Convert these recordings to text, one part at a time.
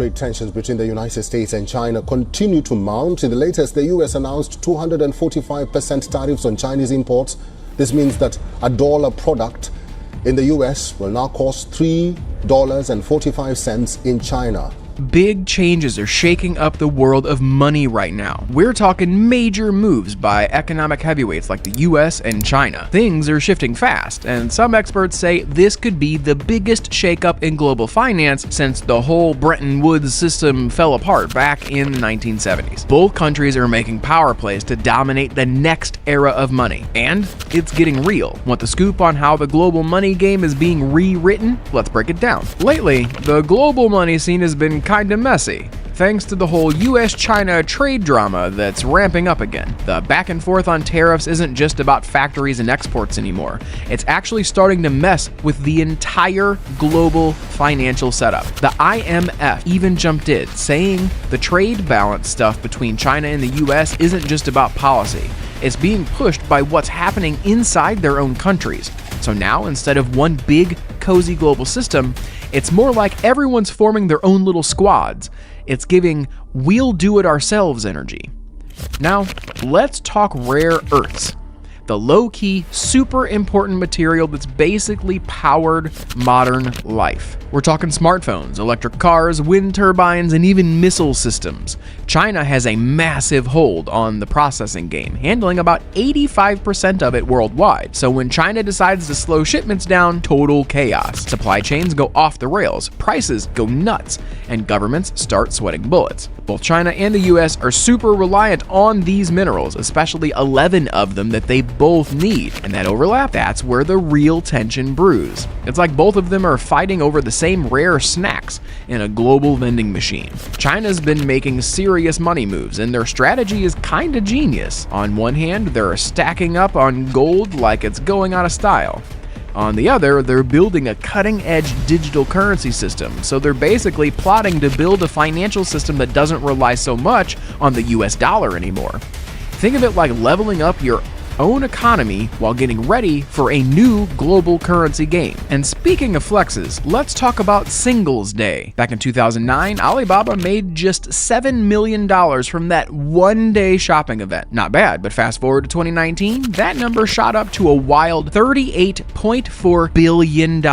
trade tensions between the United States and China continue to mount. In the latest, the US announced 245% tariffs on Chinese imports. This means that a dollar product in the US will now cost $3.45 in China. Big changes are shaking up the world of money right now. We're talking major moves by economic heavyweights like the US and China. Things are shifting fast, and some experts say this could be the biggest shakeup in global finance since the whole Bretton Woods system fell apart back in the 1970s. Both countries are making power plays to dominate the next era of money, and it's getting real. Want the scoop on how the global money game is being rewritten? Let's break it down. Lately, the global money scene has been kinda messy, thanks to the whole US-China trade drama that's ramping up again. The back and forth on tariffs isn't just about factories and exports anymore. It's actually starting to mess with the entire global financial setup. The IMF even jumped in, saying the trade balance stuff between China and the US isn't just about policy. It's being pushed by what's happening inside their own countries. So now, instead of one big, cozy global system, it's more like everyone's forming their own little squads. It's giving we'll do it ourselves energy. Now, let's talk rare earths. The low-key, super important material that's basically powered modern life. We're talking smartphones, electric cars, wind turbines, and even missile systems. China has a massive hold on the processing game, handling about 85% of it worldwide. So when China decides to slow shipments down, total chaos. Supply chains go off the rails, prices go nuts, and governments start sweating bullets. Both China and the US are super reliant on these minerals, especially 11 of them that they both need. And that overlap, that's where the real tension brews. It's like both of them are fighting over the same rare snacks in a global vending machine. China's been making serious money moves, and their strategy is kinda genius. On one hand, they're stacking up on gold like it's going out of style. On the other, they're building a cutting-edge digital currency system, so they're basically plotting to build a financial system that doesn't rely so much on the US dollar anymore. Think of it like leveling up your own economy while getting ready for a new global currency game. And speaking of flexes, let's talk about Singles Day. Back in 2009, Alibaba made just $7 million from that one-day shopping event. Not bad, but fast forward to 2019, that number shot up to a wild $38.4 billion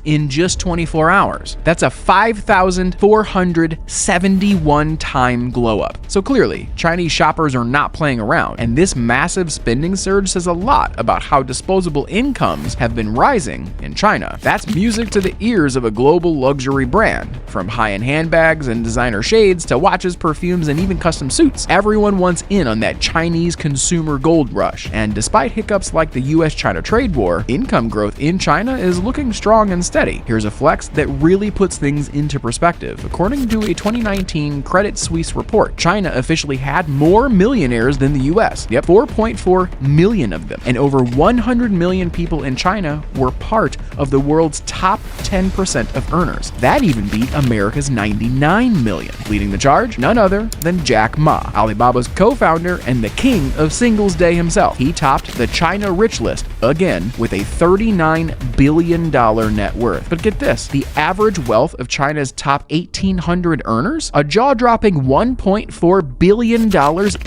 in just 24 hours. That's a 5,471 time glow up. So clearly, Chinese shoppers are not playing around, and this massive spending surge says a lot about how disposable incomes have been rising in China. That's music to the ears of a global luxury brand. From high-end handbags and designer shades to watches, perfumes, and even custom suits, everyone wants in on that Chinese consumer gold rush. And despite hiccups like the US-China trade war, income growth in China is looking strong and steady. Here's a flex that really puts things into perspective. According to a 2019 Credit Suisse report, China officially had more millionaires than the US. Yep, 4.4 million of them. And over 100 million people in China were part of the world's top 10% of earners. That even beat America's 99 million. Leading the charge, none other than Jack Ma, Alibaba's co-founder and the king of Singles Day himself. He topped the China Rich list again with a $39 billion net worth. But get this, the average wealth of China's top 1,800 earners? A jaw-dropping $1.4 billion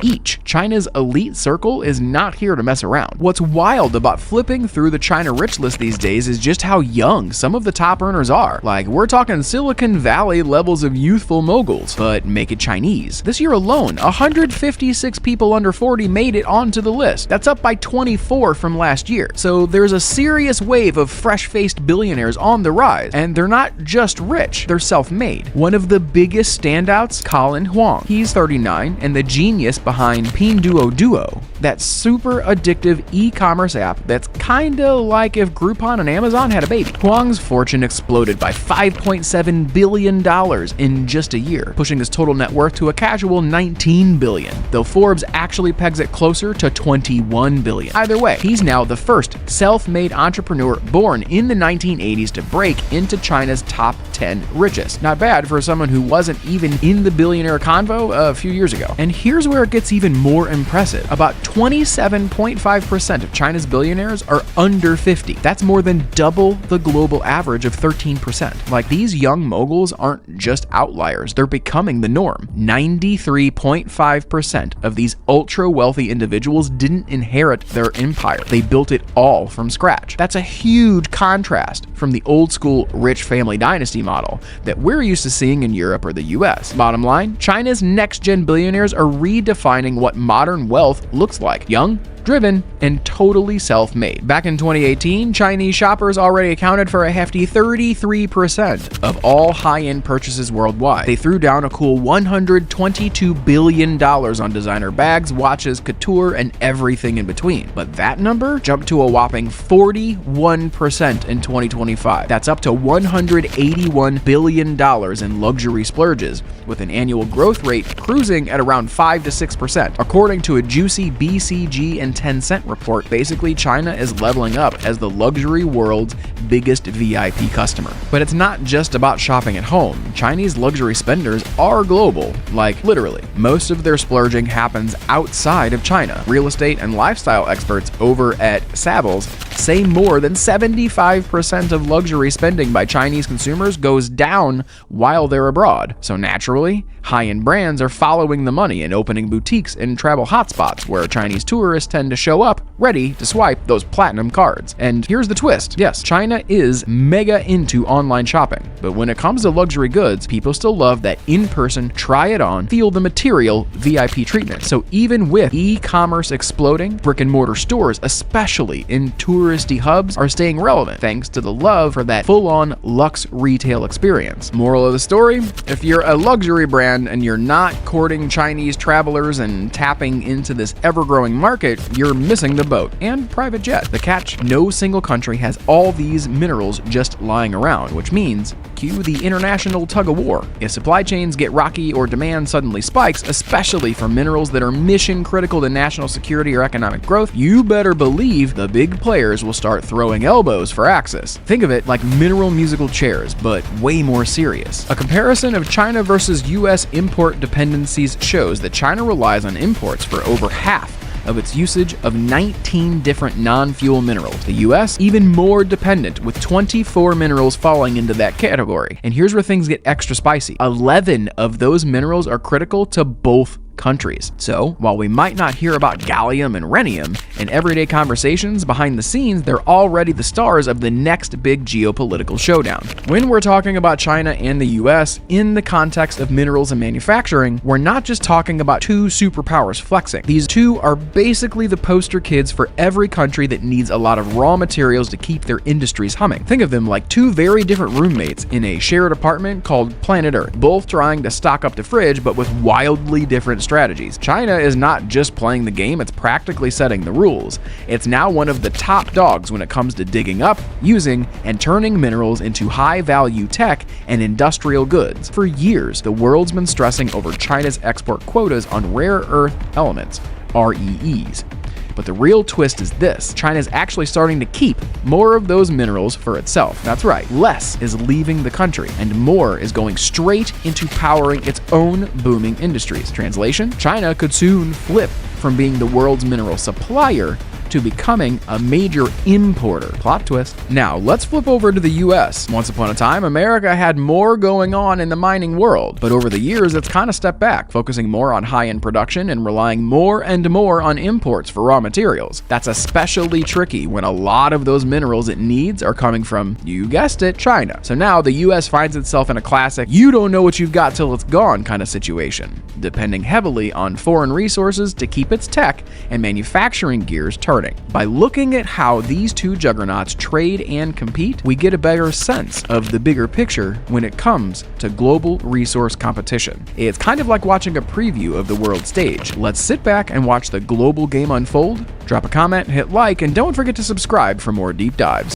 each. China's elite circle is not here to mess around. What's wild about flipping through the China Rich list these days is just how young some of the top earners are. Like, we're talking Silicon Valley levels of youthful moguls, but make it Chinese. This year alone, 156 people under 40 made it onto the list. That's up by 24 from last year. So there's a serious wave of fresh-faced billionaires on the rise, and they're not just rich, they're self-made. One of the biggest standouts, Colin Huang. He's 39 and the genius behind Pinduoduo, that super addictive e-commerce app that's kinda like if Groupon and Amazon had a baby. Huang's fortune exploded by $5.7 billion in just a year, pushing his total net worth to a casual $19 billion, though Forbes actually pegs it closer to $21 billion. Either way, he's now the first self-made entrepreneur born in the 1980s to break into China's top 10 richest. Not bad for someone who wasn't even in the billionaire convo a few years ago. And here's where it gets even more impressive. About 27.5% of China's billionaires are under 50. That's more than double the global average of 13%. Like, these young moguls aren't just outliers, they're becoming the norm. 93.5% of these ultra-wealthy individuals didn't inherit their empire. They built it all from scratch. That's a huge contrast from the old-school rich family dynasty model that we're used to seeing in Europe or the US. Bottom line, China's next-gen billionaires are redefining what modern wealth looks like. Young, driven, and totally self-made. Back in 2018, Chinese shoppers already accounted for a hefty 33% of all high-end purchases worldwide. They threw down a cool $122 billion on designer bags, watches, couture, and everything in between. But that number jumped to a whopping 41% in 2025. That's up to $181 billion in luxury splurges, with an annual growth rate cruising at around 5 to 6%. According to a juicy BCG and Tencent report, basically China is leveling up as the luxury world's biggest VIP customer. But it's not just about shopping at home. Chinese luxury spenders are global, like literally. Most of their splurging happens outside of China. Real estate and lifestyle experts over at Savills say more than 75% of luxury spending by Chinese consumers goes down while they're abroad. So naturally, high-end brands are following the money and opening boutiques in travel hotspots where Chinese tourists tend to show up ready to swipe those platinum cards. And here's the twist. Yes, China is mega into online shopping, but when it comes to luxury goods, people still love that in-person, try it on, feel the material VIP treatment. So even with e-commerce exploding, brick-and-mortar stores, especially in touristy hubs, are staying relevant thanks to the love for that full-on luxe retail experience. Moral of the story, if you're a luxury brand and you're not courting Chinese travelers and tapping into this ever-growing market, you're missing the boat. And private jet. The catch, no single country has all these minerals just lying around, which means cue the international tug-of-war. If supply chains get rocky or demand suddenly spikes, especially for minerals that are mission critical to national security or economic growth, you better believe the big players will start throwing elbows for access. Think of it like mineral musical chairs, but way more serious. A comparison of China versus US import dependencies shows that China relies on imports for over half of its usage of 19 different non-fuel minerals. The US, even more dependent, with 24 minerals falling into that category. And here's where things get extra spicy. 11 of those minerals are critical to both countries. So, while we might not hear about gallium and rhenium in everyday conversations, behind the scenes, they're already the stars of the next big geopolitical showdown. When we're talking about China and the US in the context of minerals and manufacturing, we're not just talking about two superpowers flexing. These two are basically the poster kids for every country that needs a lot of raw materials to keep their industries humming. Think of them like two very different roommates in a shared apartment called Planet Earth, both trying to stock up the fridge but with wildly different strategies. China is not just playing the game, it's practically setting the rules. It's now one of the top dogs when it comes to digging up, using, and turning minerals into high-value tech and industrial goods. For years, the world's been stressing over China's export quotas on rare earth elements, REEs. But the real twist is this: China's actually starting to keep more of those minerals for itself. That's right, less is leaving the country, and more is going straight into powering its own booming industries. Translation: China could soon flip from being the world's mineral supplier to becoming a major importer. Plot twist. Now, let's flip over to the US. Once upon a time, America had more going on in the mining world, but over the years, it's kind of stepped back, focusing more on high-end production and relying more and more on imports for raw materials. That's especially tricky when a lot of those minerals it needs are coming from, you guessed it, China. So now the US finds itself in a classic you don't know what you've got till it's gone kind of situation, depending heavily on foreign resources to keep its tech and manufacturing gears turning. By looking at how these two juggernauts trade and compete, we get a better sense of the bigger picture when it comes to global resource competition. It's kind of like watching a preview of the world stage. Let's sit back and watch the global game unfold. Drop a comment, hit like, and don't forget to subscribe for more deep dives.